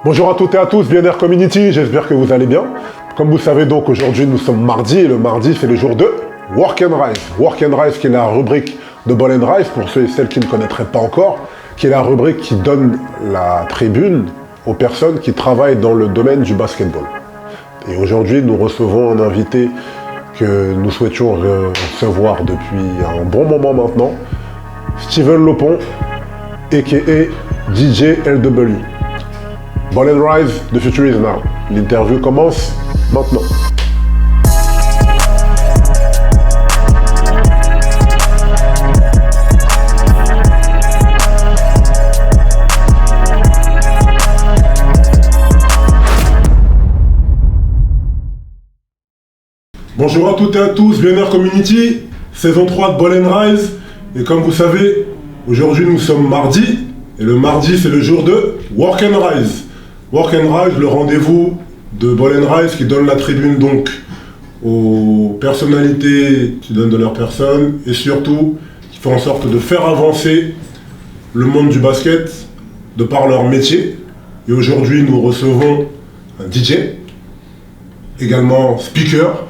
Bonjour à toutes et à tous, Bien Air Community, j'espère que vous allez bien. Comme vous savez donc, aujourd'hui nous sommes mardi, et le mardi c'est le jour de Work and Rise. Work and Rise qui est la rubrique de Ball and Rise, pour ceux et celles qui ne connaîtraient pas encore, qui est la rubrique qui donne la tribune aux personnes qui travaillent dans le domaine du basketball. Et aujourd'hui nous recevons un invité que nous souhaitions recevoir depuis un bon moment maintenant, Steven Lopon, a.k.a. DJ LW. Ball and Rise, the future is now. L'interview commence maintenant. Bonjour à toutes et à tous, Bien Air Community, saison 3 de Ball and Rise. Et comme vous savez, aujourd'hui nous sommes mardi, et le mardi c'est le jour de Work and Rise. Work and Rise, le rendez-vous de Ball and Rise qui donne la tribune donc aux personnalités qui donnent de leur personne et surtout qui font en sorte de faire avancer le monde du basket de par leur métier. Et aujourd'hui nous recevons un DJ, également speaker.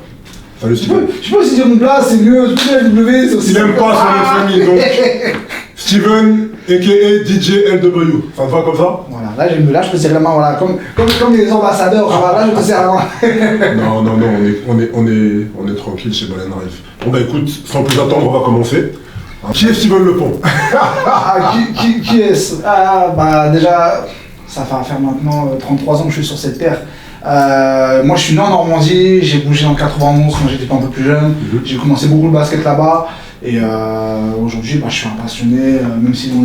Salut Steven. Je peux aussi dire mon place, c'est mieux, je peux dire LW, c'est aussi... Il n'aime pas son nom de famille, donc Steven, a.k.a. DJ LW. Ça te va comme ça? Voilà, là je peux serrer la main, voilà, comme les ambassadeurs, voilà, là je peux serrer la main. Non, on est tranquille chez Ball and Rise. Bon bah écoute, sans plus attendre, on va commencer. Qui est Steven Lopon? Qui est-ce? Bah déjà, ça va faire maintenant 33 ans que je suis sur cette terre. Moi je suis né en Normandie, j'ai bougé en 91 quand j'étais un peu plus jeune, j'ai commencé beaucoup le basket là-bas et aujourd'hui je suis un passionné, même si on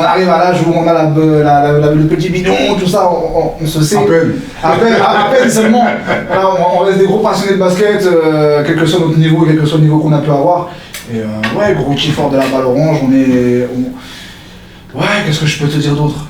arrive à l'âge où on a le petit bidon, tout ça, on se sait. À peine seulement. Voilà, on reste des gros passionnés de basket, quel que soit notre niveau, quel que soit le niveau qu'on a pu avoir. Et ouais, gros kiffeur de la balle orange, ouais, qu'est-ce que je peux te dire d'autre?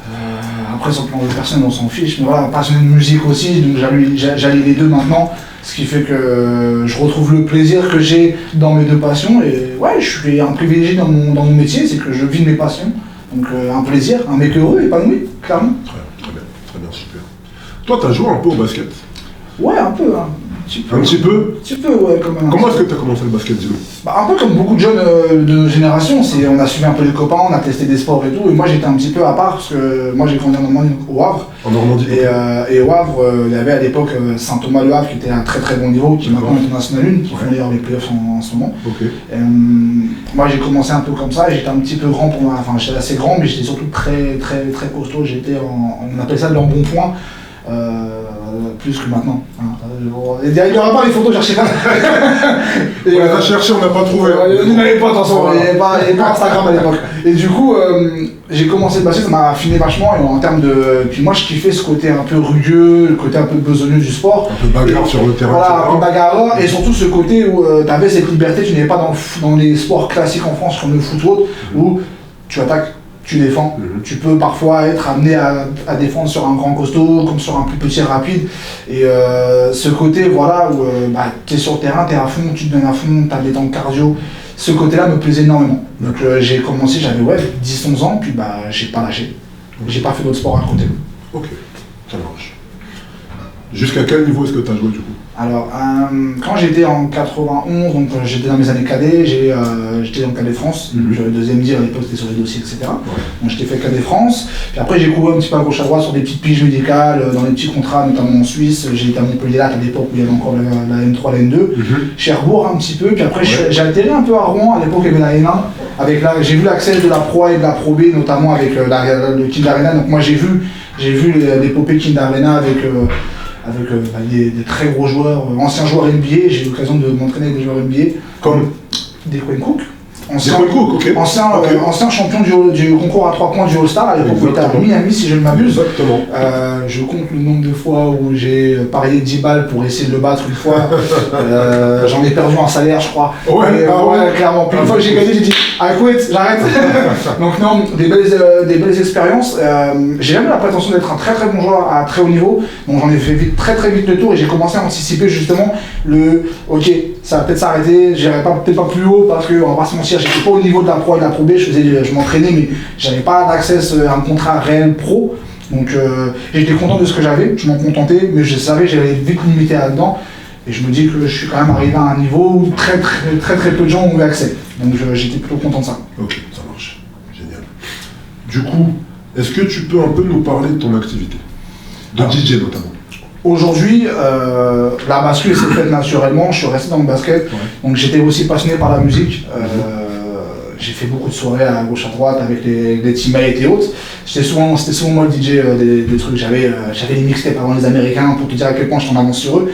Après, sur le plan de personne, on s'en fiche, mais voilà, passionné de musique aussi, donc j'allie les deux maintenant, ce qui fait que je retrouve le plaisir que j'ai dans mes deux passions, et ouais, je suis un privilégié dans mon métier, c'est que je vis mes passions, donc un plaisir, un mec heureux, épanoui, clairement. Très bien, super. Toi, t'as joué un peu au basket? Ouais, un peu, hein. Un petit peu? Un petit peu, ouais, quand même. Comment est-ce que tu as commencé le basket, dis-nous? Un peu comme beaucoup de jeunes de notre génération, on a suivi un peu les copains, on a testé des sports et tout, et moi j'étais un petit peu à part, parce que moi j'ai grandi en Normandie, au Havre. En Normandie? Et au Havre, il y avait à l'époque Saint-Thomas-le Havre qui était à un très très bon niveau, qui est maintenant international 1, qui font d'ailleurs les playoffs en ce moment. Okay. Moi j'ai commencé un peu comme ça, et j'étais un petit peu grand enfin j'étais assez grand, mais j'étais surtout très costaud, on appelait ça de l'embonpoint. Plus que maintenant. Il n'y aura pas les photos, cherchez pas. On les a cherchées, on n'a pas trouvé. Il n'y avait pas, attention, il n'y avait pas Instagram à l'époque. Et du coup, j'ai commencé le basket, ça m'a affiné vachement. Et en termes de. Puis moi, je kiffais ce côté un peu rugueux, le côté un peu besogneux du sport. Un peu bagarre sur le terrain. Voilà, un peu bagarreur. Et surtout ce côté où tu avais cette liberté, tu n'avais pas dans les sports classiques en France, comme le foot ou autre, où tu attaques. Tu défends, tu peux parfois être amené à défendre sur un grand costaud, comme sur un plus petit rapide. Et ce côté, voilà, où tu es sur le terrain, tu es à fond, tu te donnes à fond, tu as des temps de cardio. Ce côté-là me plaisait énormément. Donc j'ai commencé, j'avais 10-11 ans, puis j'ai pas lâché. J'ai pas fait d'autres sports à côté. Ok, ça marche. Jusqu'à quel niveau est-ce que tu as joué du coup? Alors, quand j'étais en 91, donc j'étais dans mes années cadets, j'étais dans Cadet France, deuxième dire à l'époque c'était sur les dossiers, etc. Ouais. Donc j'étais fait Cadet France, puis après j'ai couru un petit peu à gauche à droite sur des petites piges médicales, dans des petits contrats, notamment en Suisse. J'ai été à Montpellier à l'époque où il y avait encore la M3, la M2, Cherbourg un petit peu, puis après j'ai atterri un peu à Rouen, à l'époque il y avait la N1, j'ai vu l'accès de la Pro A et de la Pro B, notamment avec le Kind Arena. Donc moi j'ai vu l'épopée Kind Arena avec des très gros joueurs, anciens joueurs NBA. J'ai eu l'occasion de m'entraîner avec des joueurs NBA. Comme des Quinn Cook. Ancien champion du concours à 3 points du All-Star à l'époque où il était à Miami, si je ne m'abuse. Exactement. Je compte le nombre de fois où j'ai parié 10 balles pour essayer de le battre une fois. J'en ai perdu un salaire, je crois. Ouais, clairement. Puis une fois que j'ai gagné, j'ai dit I quit, j'arrête. Donc non, des belles expériences. J'ai jamais la prétention d'être un très très bon joueur à très haut niveau. Donc j'en ai fait très vite le tour et j'ai commencé à anticiper justement ok, ça va peut-être s'arrêter, j'irai peut-être pas plus haut parce qu'on va pas se mentir, j'étais pas au niveau de la Pro et de la Pro B, je m'entraînais mais j'avais pas d'accès à un contrat réel pro. Donc j'étais content de ce que j'avais, je m'en contentais, mais je savais que j'allais vite limiter là-dedans. Et je me dis que je suis quand même arrivé à un niveau où très peu de gens ont eu accès. Donc j'étais plutôt content de ça. Ok, ça marche. Génial. Du coup, est-ce que tu peux un peu nous parler de ton activité? De DJ notamment. Aujourd'hui, la bascule s'est faite naturellement, je suis resté dans le basket, donc j'étais aussi passionné par la musique. J'ai fait beaucoup de soirées à gauche à droite avec les teammates et autres. C'était souvent moi le DJ des trucs, j'avais les mixtapes avant les Américains pour te dire à quel point je suis en avance sur eux.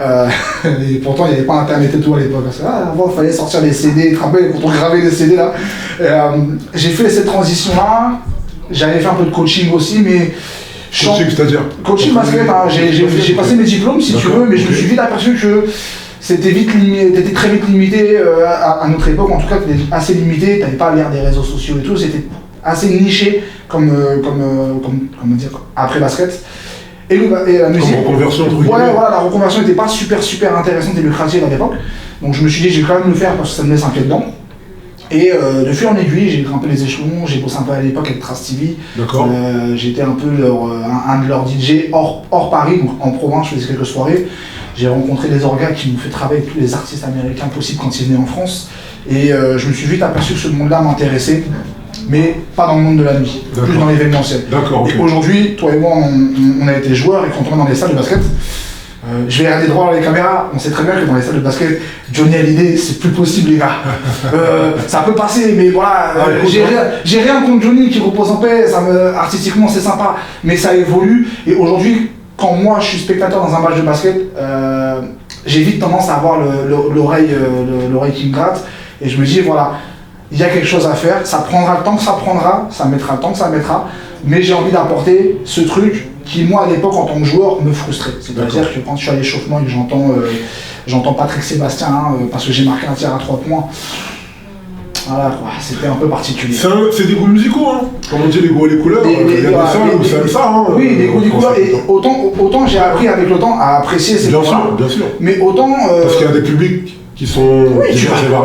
Et pourtant il n'y avait pas internet et tout à l'époque, parce que avant il fallait sortir les CD, tu te rappelles quand on gravait les CD là. J'ai fait cette transition là, j'avais fait un peu de coaching aussi, mais coaching, c'est-à-dire coaching basket, hein, j'ai passé mes diplômes si tu veux, mais je me suis vite aperçu que t'étais très vite limité à notre époque, en tout cas t'étais assez limité, t'avais pas l'ère des réseaux sociaux et tout, c'était assez niché comme dire, après basket. Et la musique. Comme reconversion, voilà, la reconversion n'était pas super intéressante et lucrative à l'époque. Donc je me suis dit, je vais quand même le faire parce que ça me laisse un pied dedans. Et de fil en aiguille, j'ai grimpé les échelons, j'ai bossé un peu à l'époque avec Trace TV. D'accord. J'étais un peu un de leurs DJ hors Paris, donc en province, je faisais quelques soirées. J'ai rencontré des orgas qui m'ont fait travailler avec tous les artistes américains possibles quand ils venaient en France. Et je me suis vite aperçu que ce monde-là m'intéressait, mais pas dans le monde de la nuit, plus dans l'événementiel. D'accord. Okay. Et aujourd'hui, toi et moi, on a été joueurs, et quand on est dans les salles de basket, je vais regarder droit dans les caméras, on sait très bien que dans les salles de basket, Johnny Hallyday, c'est plus possible les gars. Ça peut passer, mais voilà, j'ai rien contre Johnny qui repose en paix, artistiquement c'est sympa, mais ça évolue. Et aujourd'hui, quand moi je suis spectateur dans un match de basket, j'ai vite tendance à avoir l'oreille qui me gratte, et je me dis voilà, il y a quelque chose à faire, ça prendra le temps que ça prendra, ça mettra le temps que ça mettra, mais j'ai envie d'apporter ce truc qui, moi, à l'époque, en tant que joueur, me frustrait. C'est-à-dire que quand je suis à l'échauffement et que j'entends Patrick Sébastien, parce que j'ai marqué un tir à 3 points, voilà quoi, c'était un peu particulier. C'est des goûts musicaux, hein. Comme on dit, les goûts et les couleurs, il y a des salles où ça aime ça, hein. Oui, les goûts et les couleurs, et autant j'ai appris avec le temps à apprécier ces goûts-là. Bien sûr. Mais autant... Parce qu'il y a des publics qui sont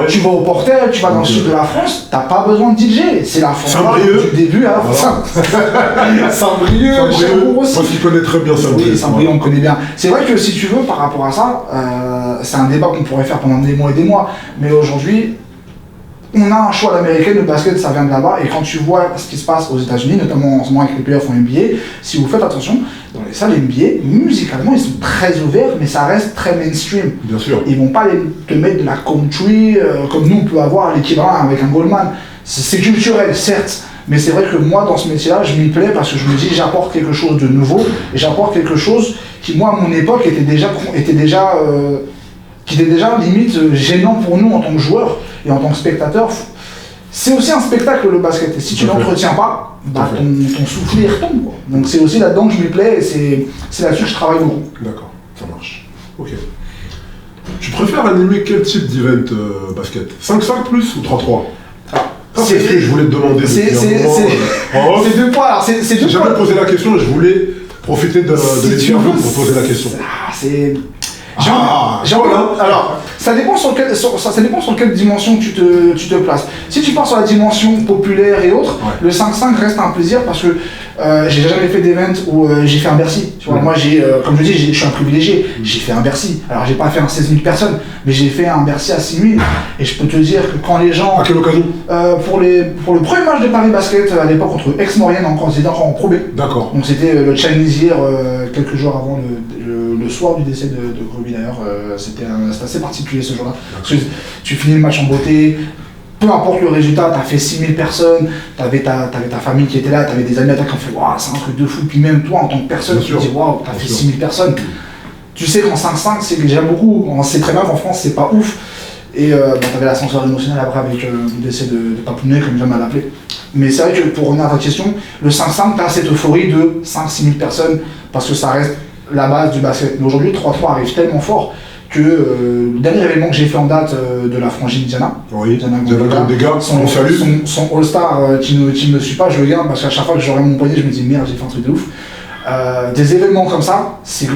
tu vas au Portel, tu vas dans le sud de la France, t'as pas besoin de DJ, c'est la France du début à la fin. Saint-Brieuc, Cherbourg aussi. Moi qui connais très bien Saint-Brieuc. Oui, Saint-Brieuc on connaît bien. C'est vrai que si tu veux, par rapport à ça, c'est un débat qu'on pourrait faire pendant des mois et des mois, mais aujourd'hui, on a un choix d'américaine, le basket ça vient de là-bas, et quand tu vois ce qui se passe aux États-Unis, notamment en ce moment avec les playoffs en NBA, si vous faites attention, dans les salles NBA, musicalement ils sont très ouverts, mais ça reste très mainstream. Bien sûr. Ils vont pas te mettre de la country comme nous on peut avoir l'équivalent avec un Goldman. C'est culturel, certes, mais c'est vrai que moi dans ce métier-là, je m'y plais parce que je me dis j'apporte quelque chose de nouveau, et j'apporte quelque chose qui moi à mon époque était déjà limite gênant pour nous en tant que joueurs et en tant que spectateurs. C'est aussi un spectacle le basket, et si tu l'entretiens pas, bah, ton souffle il retombe quoi. Donc c'est aussi là-dedans que je m'y plais, et c'est là-dessus que je travaille beaucoup. D'accord, ça marche. Ok. Tu préfères animer quel type d'event basket? 5-5 plus ou 3-3? C'est ce que je voulais te demander. C'est deux points. Alors c'est deux points. J'avais posé la question et je voulais profiter de l'interview pour poser la question. Alors, ça dépend sur quelle dimension tu te places. Si tu pars sur la dimension populaire et autres, le 5-5 reste un plaisir parce que j'ai jamais fait d'event où j'ai fait un Bercy. Tu vois, moi, comme je dis, je suis un privilégié. J'ai fait un Bercy. Alors, j'ai pas fait un 16 000 personnes, mais j'ai fait un Bercy à 6 000. Et je peux te dire que quand les gens... À quelle occasion? Pour le premier match de Paris Basket à l'époque contre Aix-Maurienne, quand c'était encore en Pro B. D'accord. Donc c'était le Chinese Year quelques jours avant le soir du décès de Kobe d'ailleurs. C'était assez particulier ce jour-là. Parce que tu finis le match en beauté. Peu importe le résultat, t'as fait 6000 personnes, t'avais ta famille qui était là, t'avais des amis à toi qui ont fait waouh, c'est un truc de fou. Puis même toi en tant que personne, tu te dis waouh, t'as fait 6000 personnes. Tu sais qu'en 5-5, c'est déjà beaucoup. On sait très bien qu'en France, c'est pas ouf. Et t'avais l'ascenseur émotionnel après avec le décès de Papounet, comme j'aime à l'appeler. Mais c'est vrai que pour revenir à ta question, le 5-5, t'as cette euphorie de 5-6 000 personnes parce que ça reste la base du basket. Mais aujourd'hui, 3-3 arrive tellement fort que le dernier événement que j'ai fait en date de la frangine Diana, son All-Star qui ne me suit pas, je le garde parce qu'à chaque fois que j'aurai mon poignet, je me dis merde, j'ai fait un truc de ouf. Des événements comme ça, c'est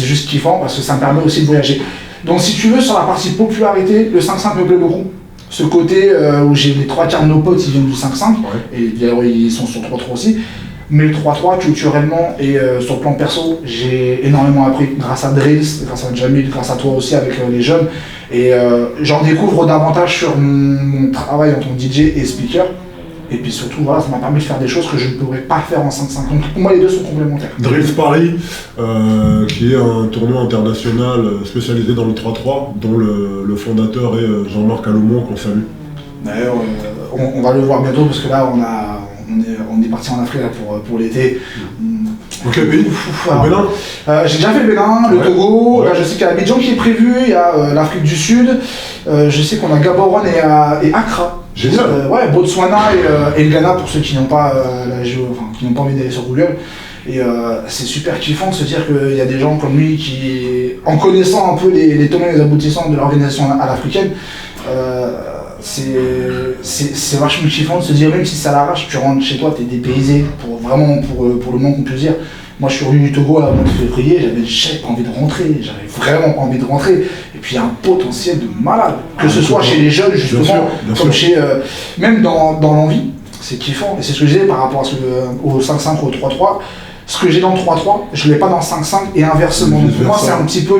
juste kiffant parce que ça me permet aussi de voyager. Donc si tu veux, sur la partie popularité, le 5-5 me plaît beaucoup. Ce côté où j'ai les 3 quarts de nos potes, ils viennent du 5-5, et d'ailleurs ils sont sur 3-3 aussi. Mais le 3-3, culturellement et sur le plan perso, j'ai énormément appris grâce à Drills, grâce à Jamil, grâce à toi aussi avec les jeunes. Et j'en découvre davantage sur mon travail en tant que DJ et speaker. Et puis surtout, voilà, ça m'a permis de faire des choses que je ne pourrais pas faire en 5-5. Donc pour moi, les deux sont complémentaires. Drills Paris, qui est un tournoi international spécialisé dans le 3-3, dont le fondateur est Jean-Marc Alomont, qu'on salue. D'ailleurs, on va le voir bientôt parce que là, on est parti en Afrique là, pour l'été. Dans quel pays? Au Bénin? J'ai déjà fait le Bénin, le Togo, là je sais qu'il y a Abidjan qui est prévu, il y a l'Afrique du Sud, je sais qu'on a Gaborone et Accra. Génial. Ouais, Botswana et le Ghana pour ceux qui n'ont pas qui n'ont pas envie d'aller sur Google. Et c'est super kiffant de se dire qu'il y a des gens comme lui qui, en connaissant un peu les tenants et les aboutissants de l'organisation à l'africaine, c'est vachement kiffant de se dire, même si ça l'arrache, tu rentres chez toi, t'es dépaysé, pour le moins qu'on puisse dire. Moi je suis revenu du Togo à la mois de février, j'avais pas envie de rentrer, j'avais vraiment pas envie de rentrer. Et puis il y a un potentiel de malade, que ce soit chez les jeunes justement, comme chez même dans l'envie, c'est kiffant. Et c'est ce que je disais par rapport à au 5-5 ou au 3-3. Ce que j'ai dans le 3-3, je l'ai pas dans le 5-5 et inversement. Donc pour moi c'est un petit peu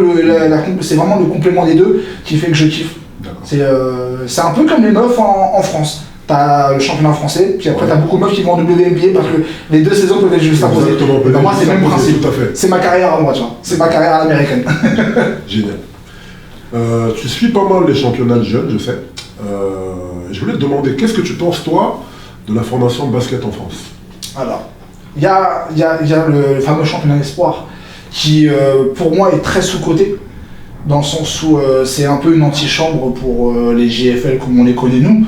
c'est vraiment le complément des deux qui fait que je kiffe. C'est un peu comme les meufs en France. T'as le championnat français, puis après t'as beaucoup de meufs qui vont en WNBA parce que les deux saisons peuvent être juste imposées. Ben moi c'est le même principe. C'est ma carrière à moi, tu vois. C'est ma carrière américaine. Génial. Tu suis pas mal les championnats de jeunes, je sais. Je voulais te demander, qu'est-ce que tu penses toi de la formation de basket en France? Alors, il y a le fameux championnat espoir qui pour moi est très sous-coté. Dans le sens où c'est un peu une antichambre pour les JFL comme on les connaît nous.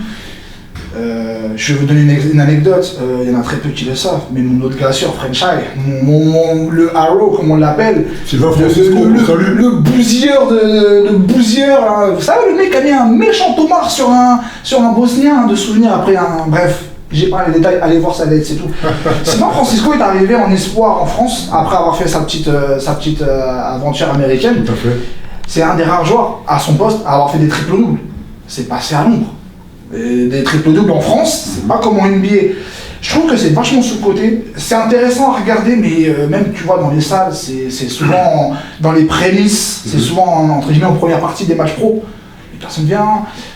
Je vais vous donner une anecdote, il y en a très peu qui le savent, mais mon autre gars sûr, French Eye, le Arrow comme on l'appelle, le bousilleur hein. Vous savez, le mec a mis un méchant homard sur un Bosnien de souvenir après un... Bref, j'ai pas les détails, allez voir sa lettre, c'est tout. Sinon, Francisco est arrivé en espoir en France, après avoir fait sa petite aventure américaine. Tout à fait. C'est un des rares joueurs à son poste à avoir fait des triples-doubles. C'est passé à l'ombre. Des triples-doubles en France, c'est pas comme en NBA. Je trouve que c'est vachement sous-coté. C'est intéressant à regarder, mais même tu vois dans les salles, c'est souvent dans les prémices, c'est souvent entre guillemets en première partie des matchs pro. Et personne vient.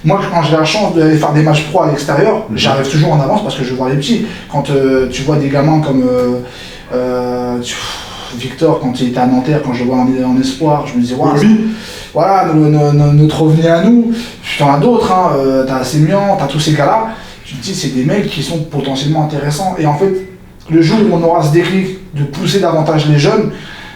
Moi, quand j'ai la chance d'aller faire des matchs pro à l'extérieur, j'arrive toujours en avance parce que je vois les petits. Quand tu vois des gamins comme Victor, quand il était à Nanterre, quand je le vois en espoir, je me dis, voilà, notre revenu à nous. T'en as d'autres, hein, t'as Sémian, t'as tous ces gars-là. Tu te dis, c'est des mecs qui sont potentiellement intéressants. Et en fait, le jour où on aura ce déclic de pousser davantage les jeunes,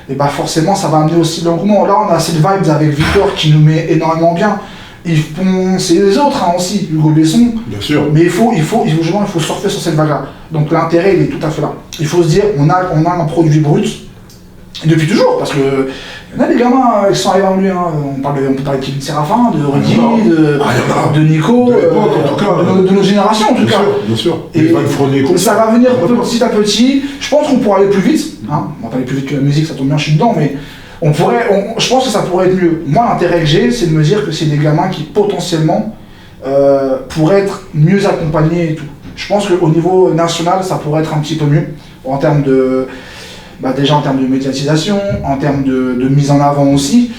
et bah forcément, ça va amener aussi l'engouement. Là, on a cette vibe avec Victor qui nous met énormément bien. C'est les autres hein, aussi, Hugo Besson. Bien sûr. Mais il faut surfer sur cette vague-là. Donc l'intérêt, il est tout à fait là. Il faut se dire, on a un produit brut. Et depuis toujours, parce que il y en a des gamins qui sont arrivés en lui, hein. On peut parler de Kevin Séraphin, de Rudy, de Nico, de nos générations en tout cas. Bien sûr. Et ça va venir petit à petit. Je pense qu'on pourra aller plus vite. Hein. On va pas aller plus vite que la musique, ça tombe bien, je suis dedans, mais je pense que ça pourrait être mieux. Moi, l'intérêt que j'ai, c'est de me dire que c'est des gamins qui potentiellement pourraient être mieux accompagnés et tout. Je pense qu'au niveau national, ça pourrait être un petit peu mieux en termes de... déjà en termes de médiatisation, en termes de mise en avant aussi.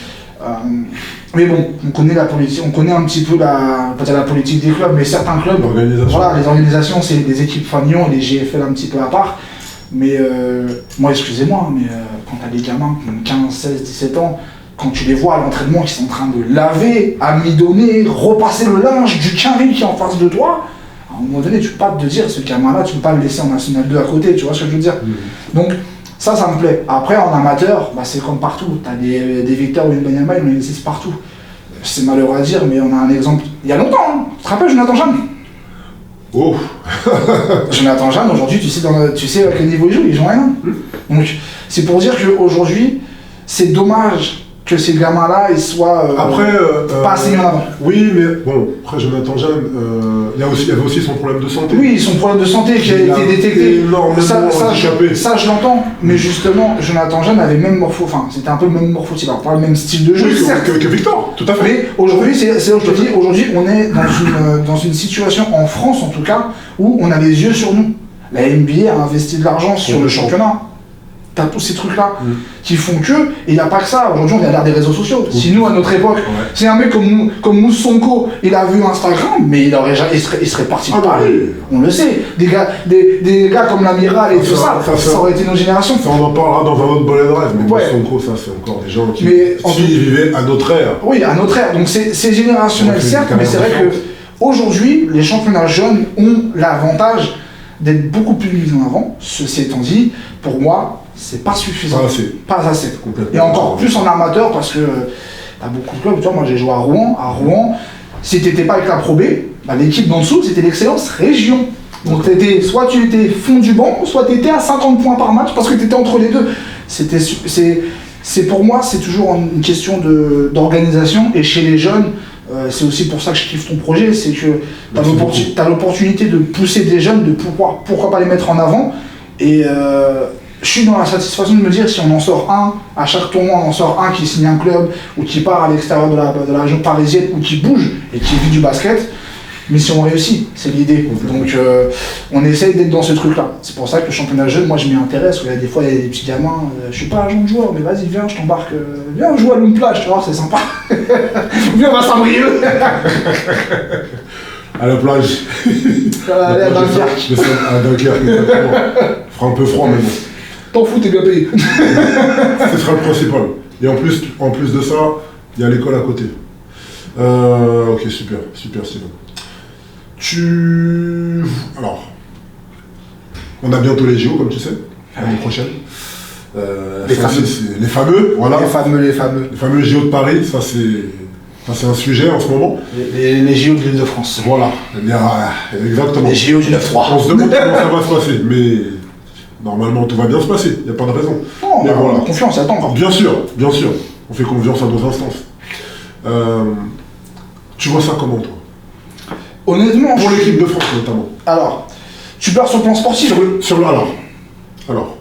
Mais bon, on connaît la politique, on connaît un petit peu pas dire la politique des clubs, mais certains clubs, voilà, les organisations, c'est des équipes fanions et les GFL un petit peu à part. Mais moi, excusez-moi, mais quand t'as des gamins qui ont 15, 16, 17 ans, quand tu les vois à l'entraînement, qui sont en train de laver, amidonner, repasser le linge du carré qui est en face de toi, à un moment donné, tu peux pas te dire, ce gamin-là, tu peux pas le laisser en National 2 à côté, tu vois ce que je veux dire. Donc, ça me plaît. Après, en amateur, c'est comme partout. Tu as des Victor ou une Benyama, on les laisse partout. C'est malheureux à dire, mais on a un exemple. Il y a longtemps, hein. Tu te rappelles Jonathan Jeanne? Oh. Jonathan Jeanne, aujourd'hui, tu sais à quel niveau il joue rien. Donc, c'est pour dire qu'aujourd'hui, c'est dommage que ces gamins-là, ils soient pas assez mis en avant. Oui, mais bon, après Jonathan Jeanne, il y avait aussi son problème de santé. Oui, son problème de santé qui a été détecté. Ça, je l'entends, mais justement, Jonathan Jeanne avait le même c'était un peu le même morphotype, alors pas le même style de jeu. Oui, certes, que Victor, tout à fait. Mais aujourd'hui, c'est là où je te dis, aujourd'hui, on est dans une situation, en France en tout cas, où on a les yeux sur nous. La NBA a investi de l'argent sur le championnat. T'as tous ces trucs-là qui font que, et il n'y a pas que ça. Aujourd'hui, on est à l'ère des réseaux sociaux. Si nous, à notre époque, c'est un mec comme Mousse Sonko, il a vu Instagram, mais il serait parti de Paris. On le sait. Des gars comme l'amiral et tout ça aurait été nos générations. Ça, on en parlera dans un autre Ball & Drive, mais Mousse Sonko, ça, c'est encore des gens qui vivaient à notre ère. Oui, à notre ère. Donc c'est générationnel, certes, mais c'est vrai qu'aujourd'hui, les championnats jeunes ont l'avantage d'être beaucoup plus mis en avant. Ceci étant dit, pour moi, c'est pas suffisant. Pas assez. Et encore plus en amateur parce que t'as beaucoup de clubs. Tu vois, moi j'ai joué à Rouen. À Rouen, si t'étais pas avec la Pro B, bah, l'équipe d'en dessous c'était l'excellence région. Donc soit tu étais fond du banc, soit tu étais à 50 points par match parce que tu étais entre les deux. C'est pour moi, c'est toujours une question d'organisation. Et chez les jeunes, c'est aussi pour ça que je kiffe ton projet, c'est que tu as l'opportunité de pousser des jeunes, de pourquoi pas les mettre en avant. Et je suis dans la satisfaction de me dire, si on en sort un, à chaque tournoi on en sort un qui signe un club, ou qui part à l'extérieur de la région parisienne, ou qui bouge, et qui vit du basket, mais si on réussit, c'est l'idée. Donc on essaye d'être dans ce truc-là. C'est pour ça que le championnat jeune, moi je m'y intéresse. Il y a des fois, il y a des petits gamins, je suis pas agent de joueur, mais vas-y, viens, je t'embarque, viens jouer à l'une plage, tu vois, c'est sympa. Viens, on va s'embrieux. À la plage. Allez, à Dunkerque. À Dunkerque, exactement. Fera un peu froid, mais bon. T'en fous, t'es bien payé. Ce sera le principal. Et en plus de ça, il y a l'école à côté. Ok, super, Steven. Alors, on a bientôt les JO, comme tu sais, l'année prochaine. Les fameux, voilà. Les fameux. Les fameux JO de Paris, ça c'est un sujet en ce moment. Les JO de l'Île-de-France. Voilà, exactement. Les JO du 9-3. On se demande comment ça va se passer, mais normalement tout va bien se passer, il n'y a pas de raison. Non, mais voilà. Confiance, attends encore. Bien sûr, on fait confiance à nos instances. Tu vois ça comment, toi? Honnêtement, pour l'équipe de France notamment. Alors, tu pars sur le plan sportif. Alors,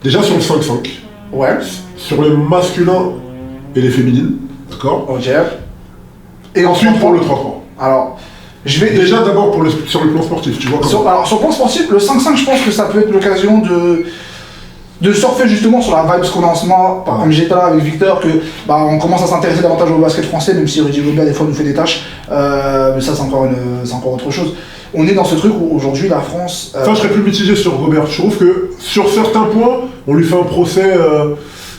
déjà sur le 5-5. Ouais. Sur les masculins et les féminines, d'accord? Ok. Et ensuite pour le 3-3. Alors, je vais déjà d'abord sur le plan sportif, tu vois comment? Alors sur le plan sportif, le 5-5, je pense que ça peut être l'occasion de surfer justement sur la vibe qu'on a en ce moment, comme j'étais là avec Victor, que on commence à s'intéresser davantage au basket français, même si Rudy Gobert des fois nous fait des tâches, mais ça c'est encore autre chose. On est dans ce truc où aujourd'hui la France... Ça, je serais plus mitigé sur Gobert. Je trouve que sur certains points, on lui fait un procès...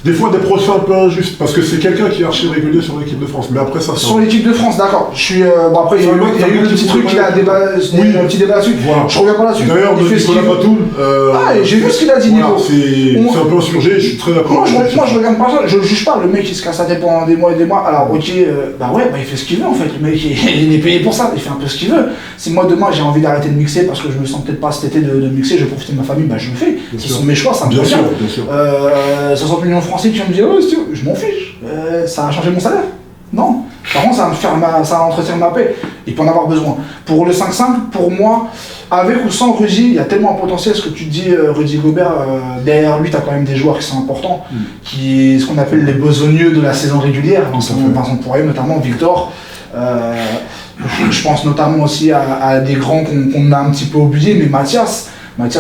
Des fois, des procès un peu injustes, parce que c'est quelqu'un qui est archi régulier sur l'équipe de France. Mais après, ça... Sur l'équipe de France, d'accord. Je suis... bon, après, il y a eu le petit truc, il a un petit débat là-dessus. Voilà. Je reviens pas là-dessus. D'ailleurs, Nicolas Batum... et j'ai vu ce qu'il a dit, Nico. C'est un peu insurgé, je suis très d'accord. Moi, je regarde pas ça. Je juge pas. Le mec, il se casse la tête pendant des mois et des mois. Alors, ok, il fait ce qu'il veut, en fait. Le mec, il est payé pour ça. Il fait un peu ce qu'il veut. Si moi, demain, j'ai envie d'arrêter de mixer parce que je me sens peut-être pas cet été de mixer, je profite de ma famille, je le fais. Ce sont mes choix, ça me convient. Bien sûr. 60 millions de Français qui vont me dire, je m'en fiche, ça a changé mon salaire. Non. Par contre, ça va entretenir ma paix. Il peut en avoir besoin. Pour le 5-5, pour moi, avec ou sans Rudy, il y a tellement un potentiel. Ce que tu dis, Rudy Gobert, derrière lui, tu as quand même des joueurs qui sont importants, ce qu'on appelle les besogneux de la saison régulière. Par exemple, pour eux, notamment Victor. Je pense notamment aussi à des grands qu'on a un petit peu oubliés, mais Mathias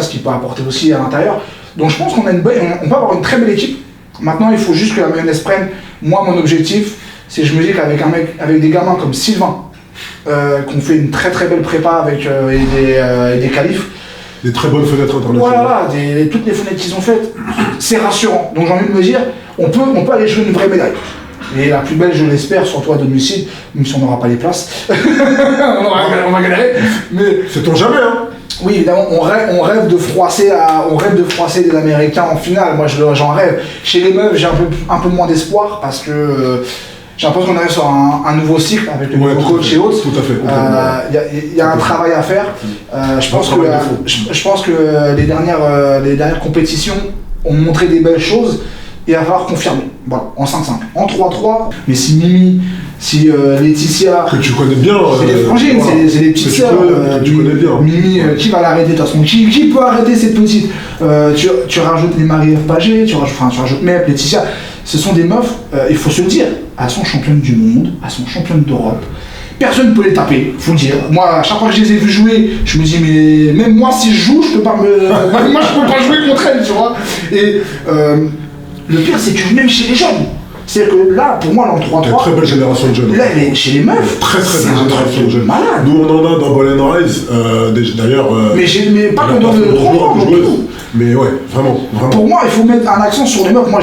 qui peut apporter aussi à l'intérieur. Donc je pense qu'on peut avoir une très belle équipe. Maintenant, il faut juste que la mayonnaise prenne. Moi, mon objectif, c'est je me dis qu'avec des gamins comme Sylvain, qu'on fait une très très belle prépa avec des qualifs. Des très bonnes fenêtres internationales. Voilà, toutes les fenêtres qu'ils ont faites, c'est rassurant. Donc j'ai envie de me dire, on peut aller jouer une vraie médaille. Et la plus belle, je l'espère, surtout à domicile, même si on n'aura pas les places. on va galérer. Mais sait-on jamais, hein? Oui, évidemment, on rêve de froisser les Américains en finale. Moi, j'en rêve. Chez les meufs, j'ai un peu moins d'espoir parce que j'ai l'impression qu'on arrive sur un nouveau cycle avec le nouveau coach et autres. Tout à fait. Il y a un travail à faire. Je pense que les dernières compétitions ont montré des belles choses et il va falloir confirmer. Voilà, en 5-5. En 3-3, mais si Mimi, si Laetitia... Que tu connais bien... c'est des frangines, voilà. C'est des petites sœurs. Tu connais bien. Mimi, qui va l'arrêter de toute façon? Qui peut arrêter cette petite? Tu rajoutes les Marie-Ève Pagé, tu rajoutes Mep, Laetitia. Ce sont des meufs, il faut se le dire, elles sont championnes du monde, elles sont championnes d'Europe. personne ne peut les taper, faut le dire. Moi, à chaque fois que je les ai vus jouer, je me dis, mais même moi, si je joue, je peux pas moi, je peux pas jouer contre elles, tu vois. Et le pire, c'est que même chez les jeunes, c'est-à-dire que là, pour moi, l'an 3-3. Une très belle génération de jeunes. Là, chez les meufs. Très très belle génération de jeunes. Malade. Nous, on en a dans Ball and Rise, d'ailleurs. Mais pas que dans le 3 mais ouais, vraiment. Pour moi, il faut mettre un accent sur les meufs. Moi,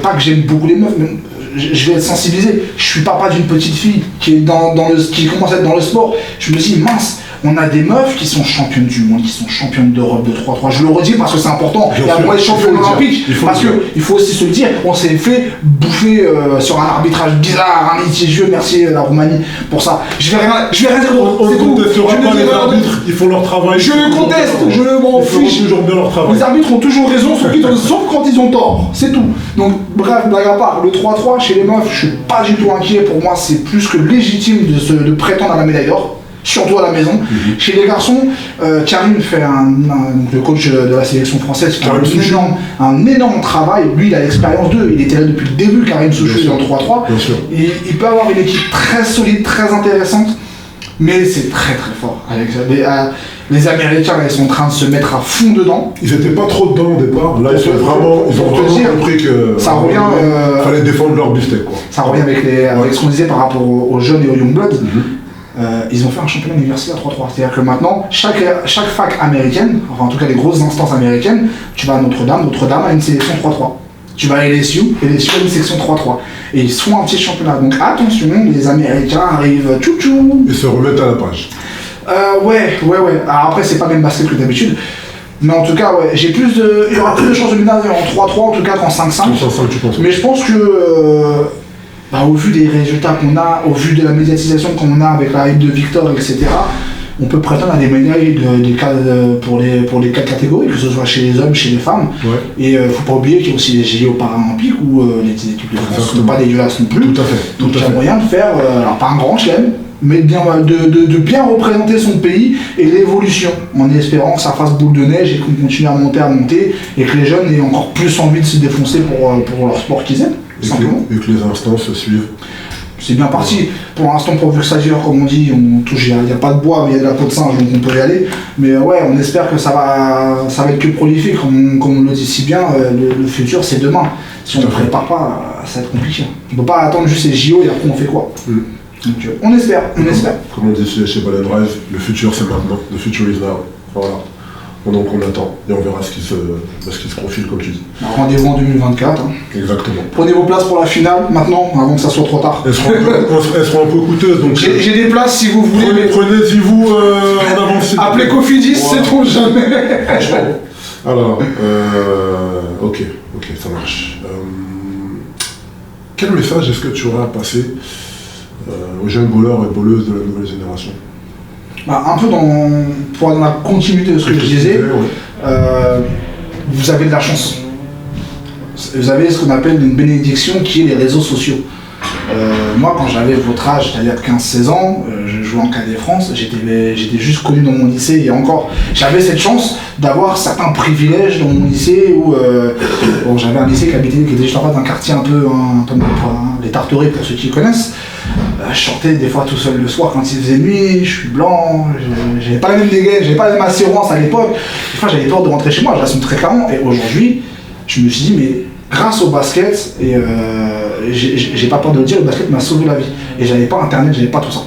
pas que j'aime beaucoup les meufs, mais je vais être sensibilisé. Je suis papa d'une petite fille qui commence à être dans le sport. Je me dis, mince. On a des meufs qui sont championnes du monde, qui sont championnes d'Europe de 3-3. Je le redis parce que c'est important. Il y a moins de championnes olympiques. Parce qu'il faut aussi se le dire, on s'est fait bouffer sur un arbitrage bizarre, un litigieux. Merci la Roumanie pour ça. Je vais rien dire d'autre. On ne contestera pas les arbitres, ils font leur travail. Je le conteste, je m'en fiche. Ils font toujours bien leur travail. Les arbitres ont toujours raison, sauf quand ils ont tort. C'est tout. Donc, bref, blague à part, le 3-3 chez les meufs, je suis pas du tout inquiet. Pour moi, c'est plus que légitime de prétendre à la médaille d'or. Surtout à la maison. Chez les garçons, Karim fait le coach de la sélection française, fait un énorme travail. Lui, il a l'expérience d'eux. Il était là depuis le début, Karim Souchou, en 3-3. Et il peut avoir une équipe très solide, très intéressante, mais c'est très très fort. Avec les Américains, ils sont en train de se mettre à fond dedans. Ils étaient pas trop dedans au départ. Là, ils ont vraiment compris que ça revient. Fallait défendre leur beefsteak, quoi. Ça revient avec ce qu'on disait par rapport aux jeunes et aux young bloods. Ils ont fait un championnat universitaire 3-3. C'est-à-dire que maintenant, chaque fac américaine, enfin en tout cas les grosses instances américaines, tu vas à Notre-Dame a une sélection 3-3. Tu vas à LSU a une section 3-3. Et ils font un petit championnat. Donc attention, les Américains arrivent tchou-tchou. Et se remettent à la page. Ouais. Alors après, c'est pas même basket que d'habitude. Mais en tout cas, ouais, il y aura plus de chances de médaille en 3-3 en tout cas qu'en 5-5. Tu penses. Mais je pense que au vu des résultats qu'on a, au vu de la médiatisation qu'on a avec la hype de Victor, etc., on peut prétendre à des médailles pour les 4 catégories, que ce soit chez les hommes, chez les femmes. Ouais. Et il ne faut pas oublier qu'il y a aussi les JO paralympiques où les équipes de France ne sont pas dégueulasses non plus. Tout à fait. Donc il y a moyen de faire, alors pas un grand chelem, mais de bien représenter son pays et l'évolution, en espérant que ça fasse boule de neige et qu'on continue à monter, et que les jeunes aient encore plus envie de se défoncer pour leur sport qu'ils aiment. Et que les instances suivent. C'est bien parti. Pour l'instant, pourvu que ça dure, comme on dit, il n'y a pas de bois, mais il y a de la peau de singe, donc on peut y aller. Mais ouais, on espère que ça va être plus prolifique, comme on le dit si bien, le futur c'est demain. Si on ne prépare pas, ça va être compliqué. On ne peut pas attendre juste les JO et après on fait quoi. Donc on espère. Comme on dit chez Ball and Rise, le futur c'est maintenant, the future is now. Voilà. Donc on attend et on verra ce qui se profile comme tu dis. Rendez-vous en 2024. Exactement. Prenez vos places pour la finale maintenant, avant que ça soit trop tard. Elles seront un peu coûteuses. Donc j'ai des places si vous voulez. Prenez-y-vous en avance. Appelez Cofidis, c'est trop jamais. Alors, ok, ça marche. Quel message est-ce que tu aurais à passer aux jeunes bowlers et bowleuses de la nouvelle génération? Un peu dans la continuité de ce que je disais, vous avez de la chance. Vous avez ce qu'on appelle une bénédiction qui est les réseaux sociaux. Moi, quand j'avais votre âge, c'est-à-dire 15-16 ans, je jouais en Cadet France, j'étais juste connu dans mon lycée et encore, j'avais cette chance d'avoir certains privilèges dans mon lycée où j'avais un lycée qui était juste en face d'un quartier un peu les Tarterets pour ceux qui connaissent. Je sortais des fois tout seul le soir quand il faisait nuit, je suis blanc, j'avais pas la même dégaine, j'avais pas la même assurance à l'époque. Des fois j'avais peur de rentrer chez moi, je l'assume très clairement. Et aujourd'hui, je me suis dit, mais grâce au basket, et j'ai pas peur de le dire, le basket m'a sauvé la vie. Et j'avais pas internet, j'avais pas tout ça.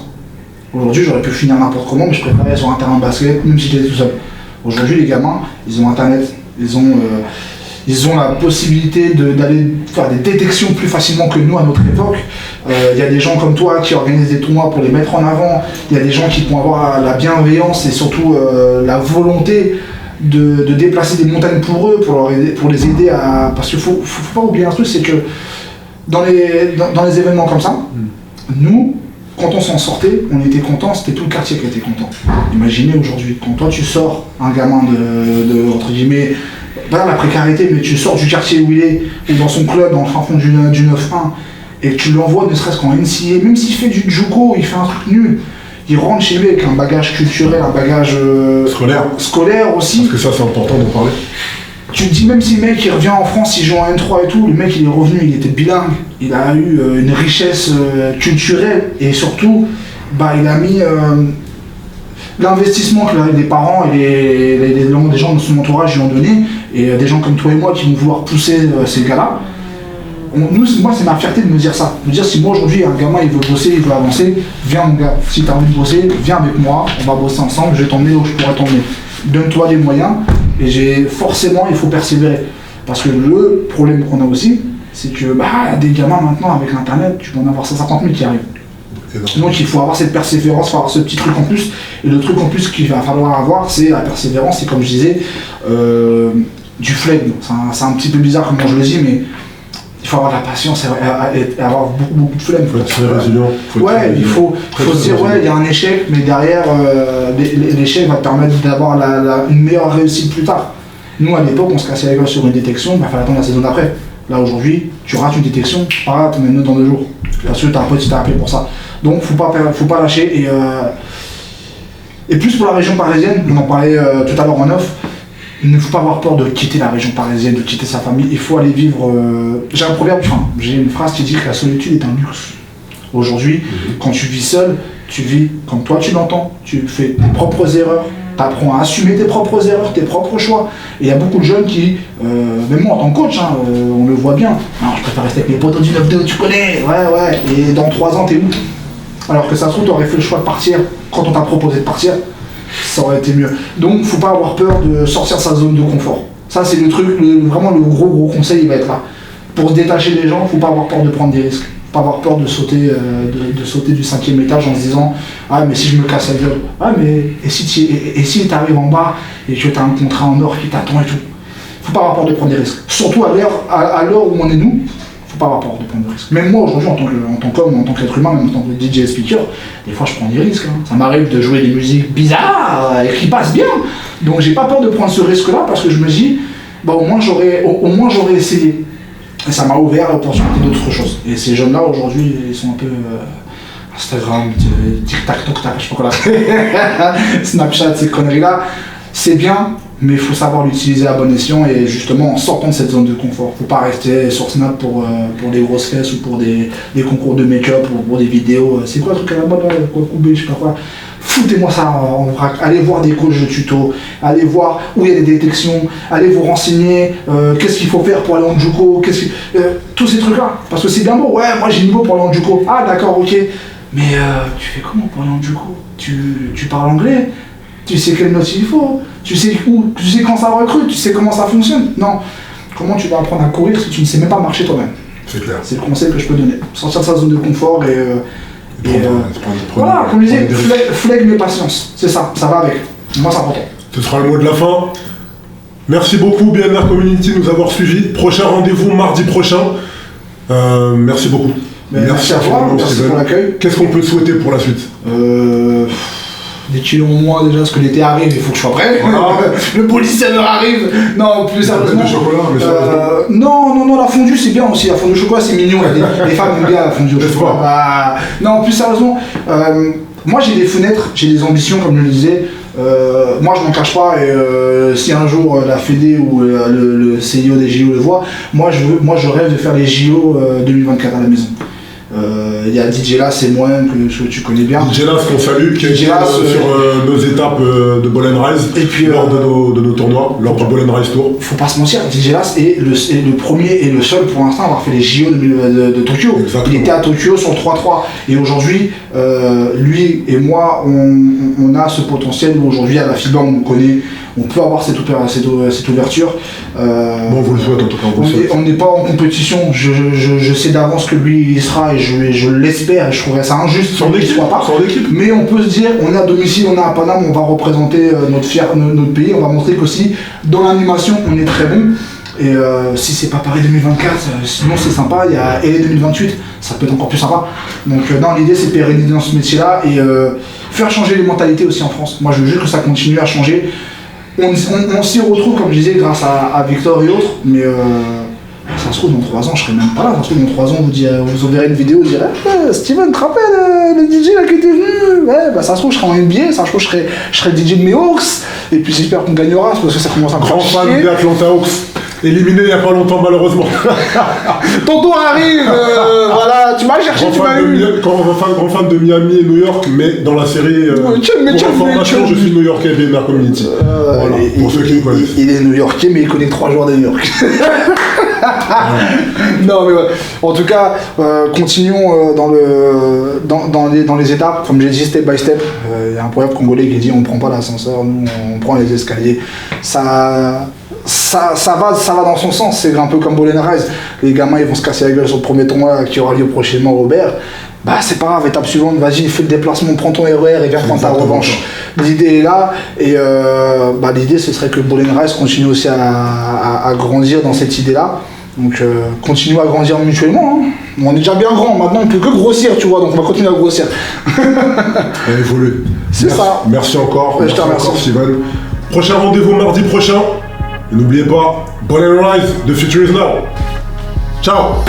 Aujourd'hui, j'aurais pu finir n'importe comment, mais je préférais sur un terrain de basket, même si j'étais tout seul. Aujourd'hui, les gamins, ils ont internet, ils ont la possibilité d'aller faire des détections plus facilement que nous à notre époque. Il y a des gens comme toi qui organisent des tournois pour les mettre en avant. Il y a des gens qui vont avoir la bienveillance et surtout la volonté de déplacer des montagnes pour eux, pour les aider à... Parce qu'il faut pas oublier un truc, c'est que dans les événements comme ça, nous, quand on s'en sortait, on était content, c'était tout le quartier qui était content. Imaginez aujourd'hui, quand toi tu sors un gamin de entre guillemets, pas la précarité, mais tu sors du quartier où il est, ou dans son club, dans le fin fond du 9-1, et que tu l'envoies ne serait-ce qu'en NCA, même s'il fait du judo, il fait un truc nul, il rentre chez lui avec un bagage culturel, un bagage scolaire aussi. Parce que ça c'est important d'en parler. Tu te dis, même si le mec il revient en France, il joue en N3 et tout, le mec il est revenu, il était bilingue, il a eu une richesse culturelle et surtout bah, il a mis l'investissement que les parents et des gens de son entourage lui ont donné, et des gens comme toi et moi qui vont vouloir pousser ces gars-là. Moi, c'est ma fierté de me dire ça. De me dire, si moi aujourd'hui, un gamin, il veut bosser, il veut avancer, viens mon gars. Si tu as envie de bosser, viens avec moi, on va bosser ensemble, je vais t'emmener où je pourrais t'emmener. Donne-toi les moyens, et forcément, il faut persévérer. Parce que le problème qu'on a aussi, c'est que des gamins maintenant, avec Internet, tu peux en avoir 150 000 qui arrivent. Donc il faut avoir cette persévérance, il faut avoir ce petit truc en plus. Et le truc en plus qu'il va falloir avoir, c'est la persévérance, et comme je disais, du flegme. C'est un petit peu bizarre comment je le dis, mais il faut avoir de la patience et avoir beaucoup de flemme. Il faut être très résilient. Il faut se dire, il y a un échec, mais derrière, l'échec va te permettre d'avoir une meilleure réussite plus tard. Nous, à l'époque, on se cassait la gueule sur une détection, il fallait attendre la saison d'après. Là, aujourd'hui, tu rates une détection, pas grave, tu mets une note dans 2 jours. Parce que t'as un pote qui t'a appelé pour ça. Donc, faut pas lâcher. Et plus pour la région parisienne, on en parlait tout à l'heure en off, il ne faut pas avoir peur de quitter la région parisienne, de quitter sa famille. Il faut aller vivre. J'ai un proverbe, j'ai une phrase qui dit que la solitude est un luxe. Aujourd'hui, quand tu vis seul, tu vis comme toi tu l'entends, tu fais tes propres erreurs, tu apprends à assumer tes propres erreurs, tes propres choix. Et il y a beaucoup de jeunes qui, même moi en tant que coach, on le voit bien, alors, je préfère rester avec mes potos du 9-2, tu connais, et dans 3 ans t'es où? Alors que ça se trouve, tu aurais fait le choix de partir quand on t'a proposé de partir, ça aurait été mieux. Donc faut pas avoir peur de sortir de sa zone de confort. Ça c'est le truc, vraiment le gros conseil, il va être là. Pour se détacher des gens, faut pas avoir peur de prendre des risques. Faut pas avoir peur de sauter du 5e étage en se disant mais si je me casse la gueule, mais et si t'arrives en bas et que t'as un contrat en or qui t'attend et tout. Faut pas avoir peur de prendre des risques. Surtout à l'heure où on est nous, faut pas avoir peur de prendre des risques. Même moi aujourd'hui en tant qu'homme, en tant qu'être humain, même en tant que DJ speaker, des fois je prends des risques. Ça m'arrive de jouer des musiques bizarres et qui passent bien. Donc j'ai pas peur de prendre ce risque-là parce que je me dis au moins j'aurais essayé. Et ça m'a ouvert l'opportunité d'autres choses. Et ces jeunes-là, aujourd'hui, ils sont un peu Instagram, TikTok, je sais pas quoi là. Snapchat, ces conneries-là. C'est bien, mais il faut savoir l'utiliser à bon escient et justement en sortant de cette zone de confort. Faut pas rester sur Snap pour des grosses fesses ou pour des concours de make-up ou pour des vidéos. C'est quoi le truc à la mode là, quoi couper, je sais pas quoi. Foutez-moi ça en vrac, allez voir des coachs de tuto, allez voir où il y a des détections, allez vous renseigner, qu'est-ce qu'il faut faire pour aller en judo, tous ces trucs-là. Parce que c'est bien beau, moi j'ai niveau pour aller en judo. Ah d'accord, ok, mais tu fais comment pour aller en judo? Tu parles anglais? Tu sais quelle note il faut? Tu sais où? Tu sais quand ça recrute? Tu sais comment ça fonctionne? Non. Comment tu vas apprendre à courir si tu ne sais même pas marcher toi-même? C'est clair. C'est le conseil que je peux donner. Sortir de sa zone de confort voilà, comme je disais, flegme mais patience, c'est ça va avec. Moi, c'est important. Ce sera le mot de la fin. Merci beaucoup, BNR Community, de nous avoir suivis. Prochain rendez-vous mardi prochain. Merci beaucoup. Merci à toi, merci pour l'accueil. Qu'est-ce qu'on peut te souhaiter pour la suite? Des kilos en moins déjà, parce que l'été arrive, il faut que je sois prêt. Le policier arrive. Non, plus sérieusement. Non, la fondue c'est bien aussi. La fondue au chocolat c'est mignon. Les femmes aiment bien la fondue au chocolat. Non, plus sérieusement, moi j'ai des fenêtres, j'ai des ambitions comme je le disais. Moi je m'en cache pas et si un jour la Fédé ou le CIO des JO le voit, moi je rêve de faire les JO 2024 à la maison. Il y a DJ Las, c'est moi que tu connais bien. DJ Las qu'on salue, qui est sur nos étapes de Ball & Rise, et puis, lors de nos tournois, lors du Ball & Rise Tour. Faut pas se mentir, DJ Las est le premier et le seul pour l'instant à avoir fait les JO de Tokyo. Exactement. Il était à Tokyo sur le 3-3 et aujourd'hui, lui et moi, on a ce potentiel où aujourd'hui à la FIBA on nous connaît. On peut avoir cette ouverture. Bon, vous le souhaitez en tout cas. On n'est pas en compétition. Je sais d'avance que lui il y sera et je l'espère et je trouverais ça injuste qu'il ne soit pas. Mais on peut se dire, on est à domicile, on est à Paname, on va représenter notre pays, on va montrer qu'aussi dans l'animation on est très bon. Et si c'est pas Paris 2024, sinon c'est sympa, il y a LA 2028, ça peut être encore plus sympa. Donc l'idée c'est de pérenniser dans ce métier-là et faire changer les mentalités aussi en France. Moi je veux juste que ça continue à changer. On s'y retrouve, comme je disais, grâce à Victor et autres, mais ça se trouve dans 3 ans, je serai même pas là. Ça se trouve dans 3 ans, vous verrez une vidéo, vous direz Steven, tu te rappelles le DJ là qui était venu? Ça se trouve, je serai en NBA, ça se trouve, je serai DJ de mes Hawks, et puis j'espère qu'on gagnera, parce que ça commence à me grand fan des Atlanta Hawks. éliminé il n'y a pas longtemps malheureusement. Ton tour arrive, voilà, tu m'as cherché, tu m'as eu. Grand fan de Miami et New York, mais dans la série, pour information, je suis New-Yorkais BNR Community. Voilà, pour ceux qui me connaissent. Il est New-Yorkais, mais il connaît 3 joueurs de New York. Non mais ouais. En tout cas, continuons dans les étapes. Comme j'ai dit, step by step. Il y a un proverbe congolais qui dit on prend pas l'ascenseur, nous on prend les escaliers. Ça va dans son sens. C'est un peu comme Ball and Rise. Les gamins ils vont se casser la gueule sur le premier tournoi qui aura lieu prochainement au Robert. Bah c'est pas grave, étape suivante, vas-y, fais le déplacement, prends ton RER et viens prendre ta revanche. L'idée est là et l'idée ce serait que Ball and Rise continue aussi à grandir dans cette idée-là. Donc continuons à grandir mutuellement. Hein. On est déjà bien grand, maintenant on peut que grossir, tu vois, donc on va continuer à grossir. Et évoluer. C'est ça. Merci encore. Ouais, je te remercie. Steven. Prochain rendez-vous mardi prochain. Et n'oubliez pas, Ball and Rise, the future is now. Ciao.